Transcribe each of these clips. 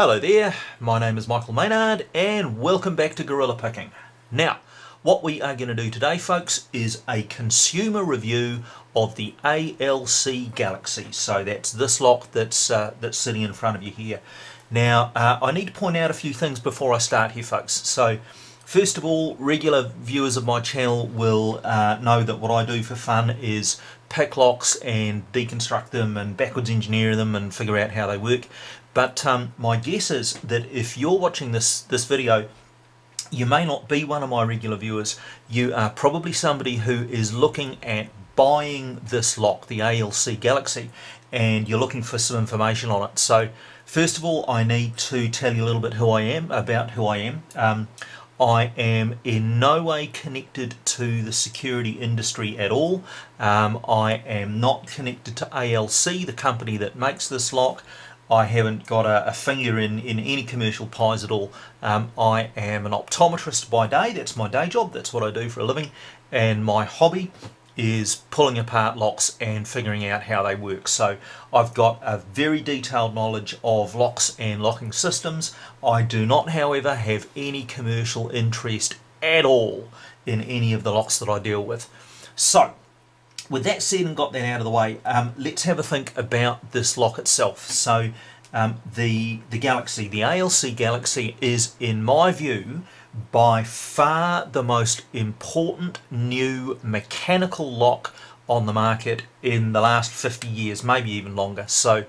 Hello there, my name is Michael Maynard and welcome back to Gorilla Picking. Now, what we are going to do today, folks, is a consumer review of the ALC Galaxy. So that's this lock that's sitting in front of you here. Now, I need to point out a few things before I start here, folks. So, first of all, regular viewers of my channel will know that what I do for fun is pick locks and deconstruct them and backwards engineer them and figure out how they work. But my guess is that if you're watching this video, you may not be one of my regular viewers. You are probably somebody who is looking at buying this lock, the ALC Galaxy, and you're looking for some information on it. So first of all, I need to tell you a little bit about who I am. I am in no way connected to the security industry at all. I am not connected to ALC, the company that makes this lock. I haven't got a finger in any commercial pies at all. I am an optometrist by day. That's my day job. That's what I do for a living. And my hobby is pulling apart locks and figuring out how they work. So I've got a very detailed knowledge of locks and locking systems. I do not, however, have any commercial interest at all in any of the locks that I deal with. So, with that said and got that out of the way, let's have a think about this lock itself. So the Galaxy, the ALC Galaxy, is, in my view, by far the most important new mechanical lock on the market in the last 50 years, maybe even longer. So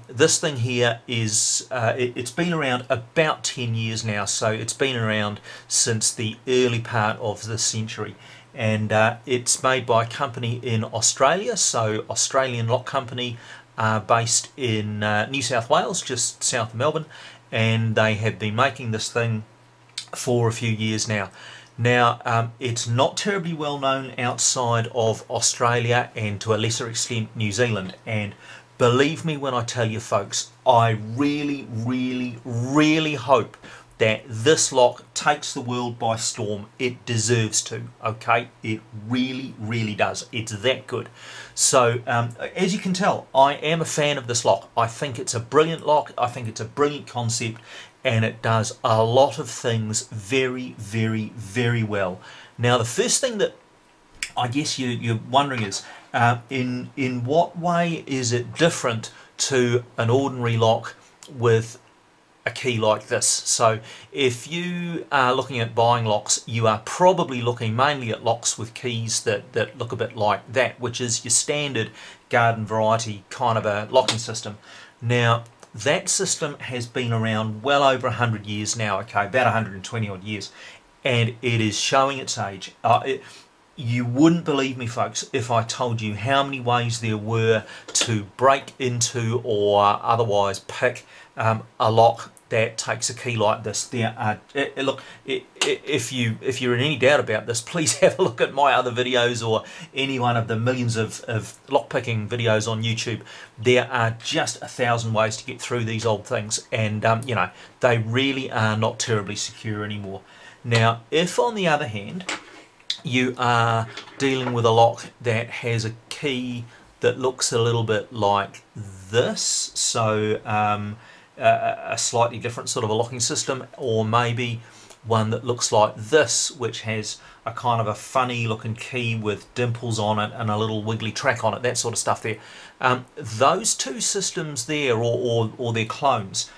this thing here is, it's been around about 10 years now, so it's been around since the early part of this century. And it's made by a company in Australia, so Australian Lock Company, based in New South Wales, just south of Melbourne, and they have been making this thing for a few years now. Now, it's not terribly well known outside of Australia and to a lesser extent New Zealand, and believe me when I tell you, folks, I really, really, really hope that this lock takes the world by storm. It deserves to, okay? It really, really does. It's that good. So, as you can tell, I am a fan of this lock. I think it's a brilliant lock. I think it's a brilliant concept, and it does a lot of things very, very, very well. Now, the first thing that I guess you're wondering is, in what way is it different to an ordinary lock with a key like this? So if you are looking at buying locks, you are probably looking mainly at locks with keys that look a bit like that, which is your standard garden variety kind of a locking system. Now, that system has been around well over 100 years now, okay, about 120 odd years, and it is showing its age. You wouldn't believe me, folks, if I told you how many ways there were to break into or otherwise pick a lock that takes a key like this. There are, look, if you're in any doubt about this, please have a look at my other videos or any one of the millions of lockpicking videos on YouTube. There are just 1,000 ways to get through these old things, and you know, they really are not terribly secure anymore. Now, if on the other hand you are dealing with a lock that has a key that looks a little bit like this, so a slightly different sort of a locking system, or maybe one that looks like this, which has a kind of a funny looking key with dimples on it and a little wiggly track on it, that sort of stuff there. Those two systems there, or their clones,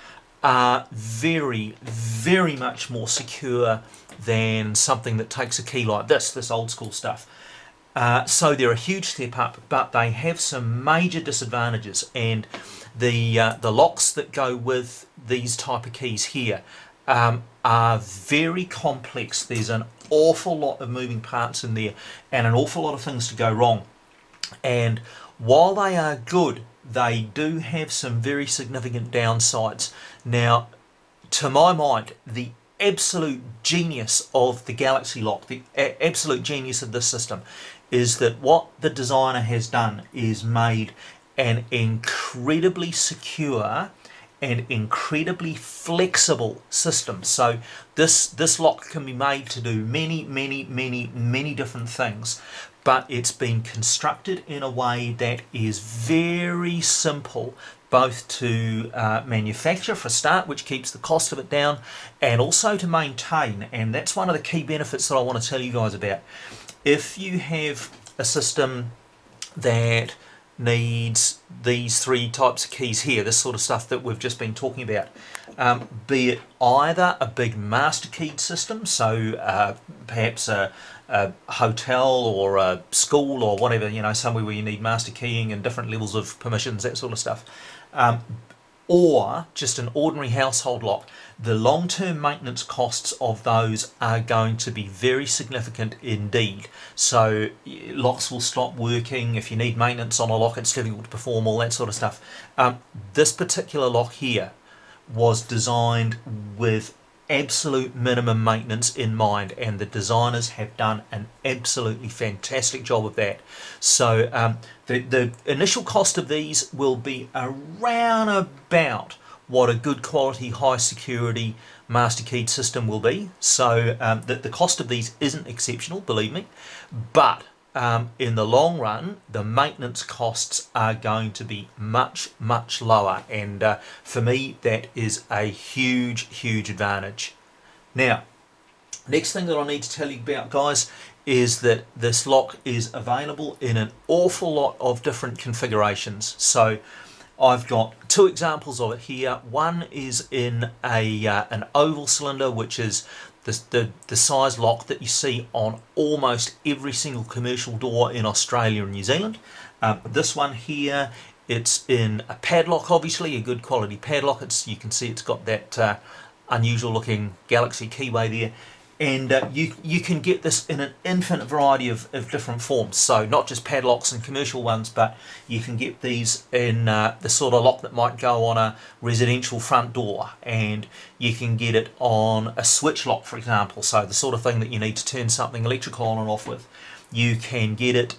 are very, very much more secure than something that takes a key like this old school stuff. So they're a huge step up, but they have some major disadvantages, and the locks that go with these type of keys here are very complex. There's an awful lot of moving parts in there and an awful lot of things to go wrong. And while they are good, they do have some very significant downsides. Now, to my mind, the absolute genius of the Galaxy lock, the absolute genius of this system, is that what the designer has done is made an incredibly secure and incredibly flexible system. So this lock can be made to do many different things, but it's been constructed in a way that is very simple, both to manufacture for a start, which keeps the cost of it down, and also to maintain. And that's one of the key benefits that I want to tell you guys about. If you have a system that needs these three types of keys here, this sort of stuff that we've just been talking about, be it either a big master keyed system, so perhaps a hotel or a school or whatever, you know, somewhere where you need master keying and different levels of permissions, that sort of stuff, or just an ordinary household lock, the long-term maintenance costs of those are going to be very significant indeed. So locks will stop working. If you need maintenance on a lock, it's difficult to perform, all that sort of stuff. This particular lock here was designed with absolute minimum maintenance in mind, and the designers have done an absolutely fantastic job of that. So the initial cost of these will be around about what a good quality high security master keyed system will be. So the cost of these isn't exceptional, believe me, but in the long run the maintenance costs are going to be much lower, and for me that is a huge advantage. Now, next thing that I need to tell you about, guys, is that this lock is available in an awful lot of different configurations. So I've got two examples of it here. One is in an oval cylinder, which is the size lock that you see on almost every single commercial door in Australia and New Zealand. This one here, it's in a padlock, obviously a good quality padlock. You can see it's got that unusual looking Galaxy keyway there, and you can get this in an infinite variety of different forms. So not just padlocks and commercial ones, but you can get these in the sort of lock that might go on a residential front door, and you can get it on a switch lock, for example, so the sort of thing that you need to turn something electrical on and off with. You can get it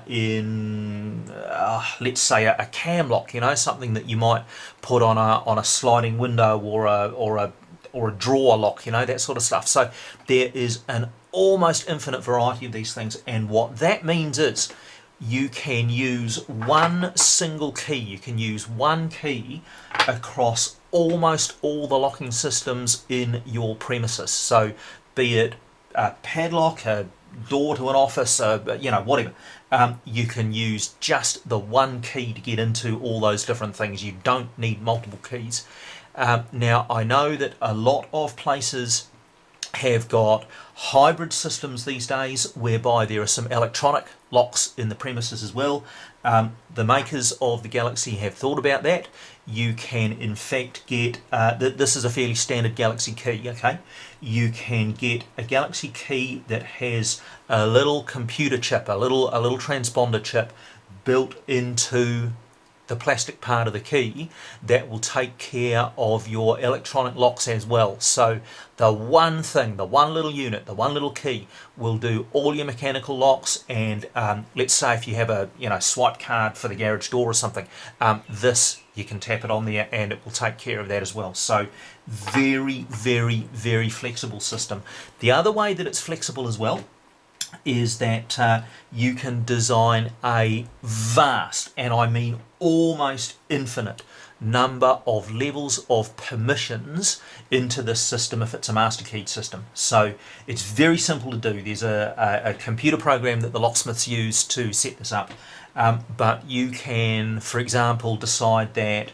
in, let's say, a cam lock, you know, something that you might put on a sliding window or a drawer lock, you know, that sort of stuff. So there is an almost infinite variety of these things, and what that means is you can use one single key. You can use one key across almost all the locking systems in your premises. So be it a padlock, a door to an office, you know, whatever. You can use just the one key to get into all those different things. You don't need multiple keys. Now, I know that a lot of places have got hybrid systems these days whereby there are some electronic locks in the premises as well. The makers of the Galaxy have thought about that. You can in fact get, this is a fairly standard Galaxy key, okay? You can get a Galaxy key that has a little computer chip, a little transponder chip built into the plastic part of the key that will take care of your electronic locks as well. So the one thing, the one little unit, the one little key will do all your mechanical locks, and let's say if you have a swipe card for the garage door or something, this you can tap it on there and it will take care of that as well. So very flexible system. The other way that it's flexible as well is that you can design a vast, and I mean almost infinite, number of levels of permissions into this system if it's a master keyed system. So it's very simple to do. There's a computer program that the locksmiths use to set this up, but you can, for example, decide that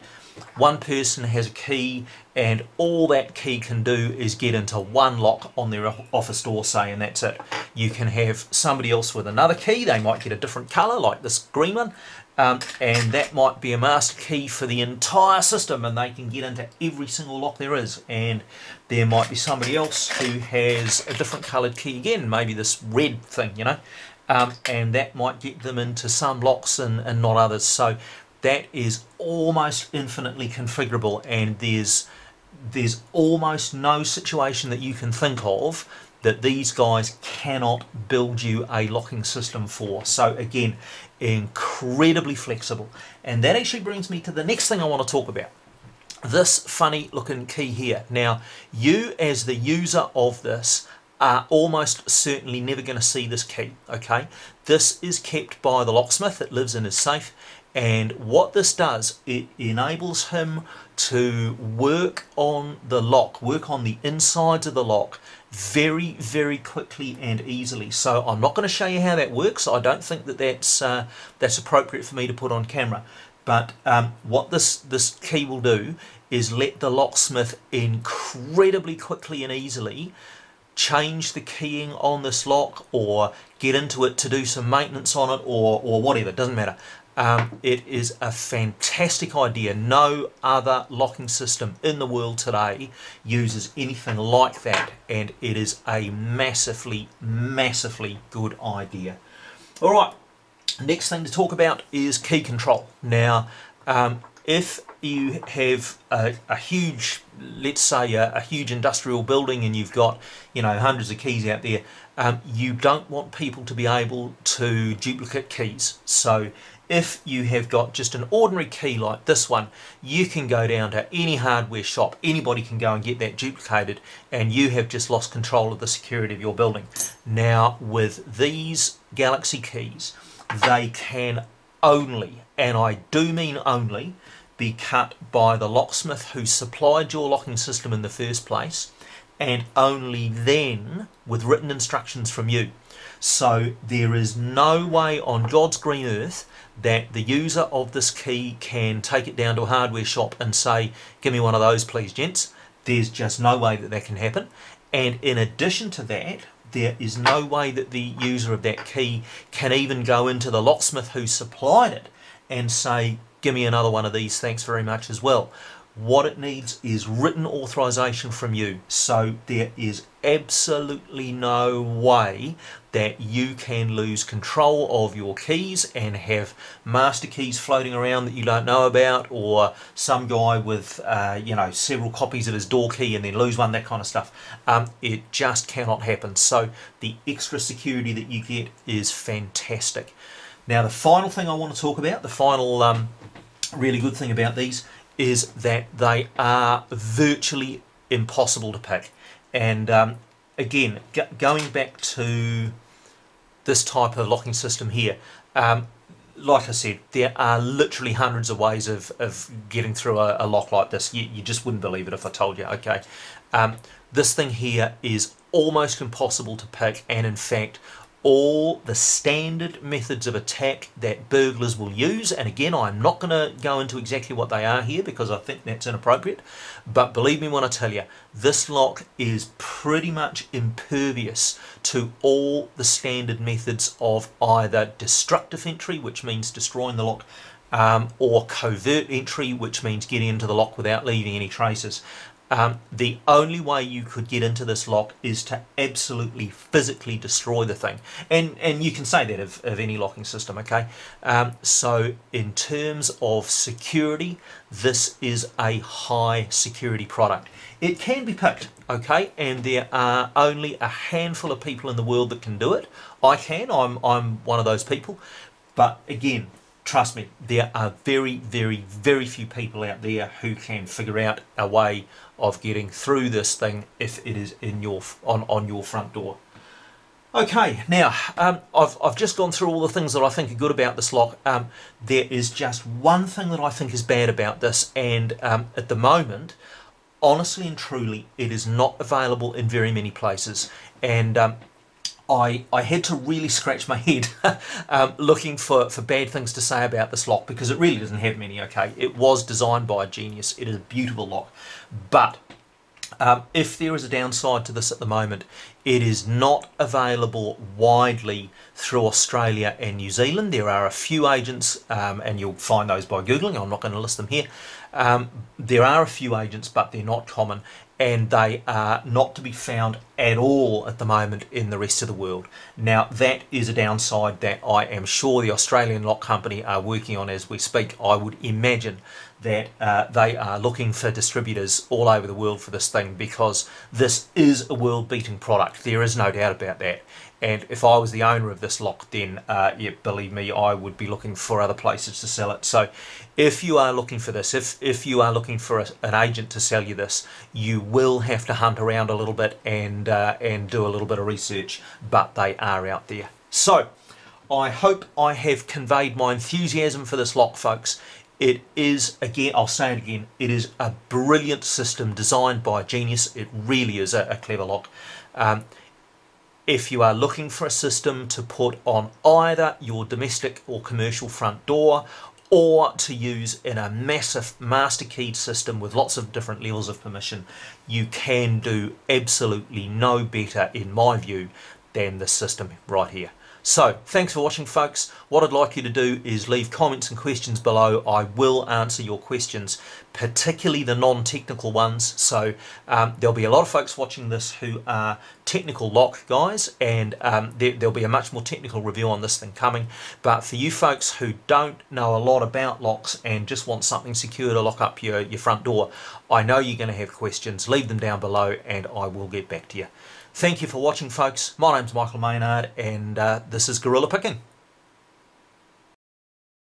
one person has a key and all that key can do is get into one lock on their office door, say, and that's it. You can have somebody else with another key. They might get a different colour, like this green one, and that might be a master key for the entire system, and they can get into every single lock there is. And there might be somebody else who has a different coloured key again, maybe this red thing, you know, and that might get them into some locks and not others. So that is almost infinitely configurable, and there's almost no situation that you can think of that these guys cannot build you a locking system for. So again, incredibly flexible. And that actually brings me to the next thing I want to talk about. This funny looking key here. Now, you as the user of this are almost certainly never going to see this key, okay? This is kept by the locksmith. It lives in his safe, And what this does, it enables him to work on the lock, work on the insides of the lock very, very quickly and easily. So I'm not going to show you how that works. I don't think that that's appropriate for me to put on camera. But what this key will do is let the locksmith incredibly quickly and easily change the keying on this lock, or get into it to do some maintenance on it, or whatever. It doesn't matter. It is a fantastic idea. No other locking system in the world today uses anything like that, and it is a massively, massively good idea. All right, next thing to talk about is key control. Now, if you have a huge, let's say a huge industrial building, and you've got, you know, hundreds of keys out there, you don't want people to be able to duplicate keys. So if you have got just an ordinary key like this one, you can go down to any hardware shop, anybody can go and get that duplicated, and you have just lost control of the security of your building. Now, with these Galaxy keys, they can only, and I do mean only, be cut by the locksmith who supplied your locking system in the first place, and only then with written instructions from you. So there is no way on God's green earth that the user of this key can take it down to a hardware shop and say, give me one of those please, gents. There's just no way that that can happen. And in addition to that, there is no way that the user of that key can even go into the locksmith who supplied it and say, give me another one of these, thanks very much as well. What it needs is written authorization from you. So there is absolutely no way that you can lose control of your keys and have master keys floating around that you don't know about, or some guy with you know, several copies of his door key and then lose one, that kind of stuff. It just cannot happen. So the extra security that you get is fantastic. Now, the final thing I want to talk about, the final really good thing about these, is that they are virtually impossible to pick. And again, going back to this type of locking system here, like I said, there are literally hundreds of ways of getting through a lock like this. You just wouldn't believe it if I told you, okay? This thing here is almost impossible to pick, and in fact, all the standard methods of attack that burglars will use, and again, I'm not going to go into exactly what they are here because I think that's inappropriate, but believe me when I tell you, this lock is pretty much impervious to all the standard methods of either destructive entry, which means destroying the lock, or covert entry, which means getting into the lock without leaving any traces. The only way you could get into this lock is to absolutely physically destroy the thing, and you can say that of any locking system, okay? So in terms of security, this is a high security product. It can be picked, okay, and there are only a handful of people in the world that can do it. I can, I'm one of those people, but again, trust me, there are very, very, very few people out there who can figure out a way of getting through this thing if it is in your on your front door. Okay, now I've just gone through all the things that I think are good about this lock. There is just one thing that I think is bad about this, and at the moment, honestly and truly, it is not available in very many places, and I had to really scratch my head looking for bad things to say about this lock, because it really doesn't have many, okay? It was designed by a genius. It is a beautiful lock. But if there is a downside to this at the moment, it is not available widely through Australia and New Zealand. There are a few agents, and you'll find those by Googling. I'm not going to list them here. There are a few agents, but they're not common, and they are not to be found at all at the moment in the rest of the world. Now, that is a downside that I am sure the Australian lock company are working on as we speak. I would imagine that they are looking for distributors all over the world for this thing, because this is a world-beating product. There is no doubt about that. And if I was the owner of this lock, then yeah, believe me, I would be looking for other places to sell it. So if you are looking for this, if you are looking for an agent to sell you this, you will have to hunt around a little bit and do a little bit of research, but they are out there. So I hope I have conveyed my enthusiasm for this lock, folks. It is, again, I'll say it again, it is a brilliant system designed by a genius. It really is a clever lock. If you are looking for a system to put on either your domestic or commercial front door, or to use in a massive master keyed system with lots of different levels of permission, you can do absolutely no better, in my view, than this system right here. So, thanks for watching, folks. What I'd like you to do is leave comments and questions below. I will answer your questions, particularly the non-technical ones. So there'll be a lot of folks watching this who are technical lock guys, and there'll be a much more technical review on this thing coming. But for you folks who don't know a lot about locks and just want something secure to lock up your front door, I know you're going to have questions. Leave them down below and I will get back to you. Thank you for watching, folks. My name's Michael Maynard, and this is Gorilla Picking.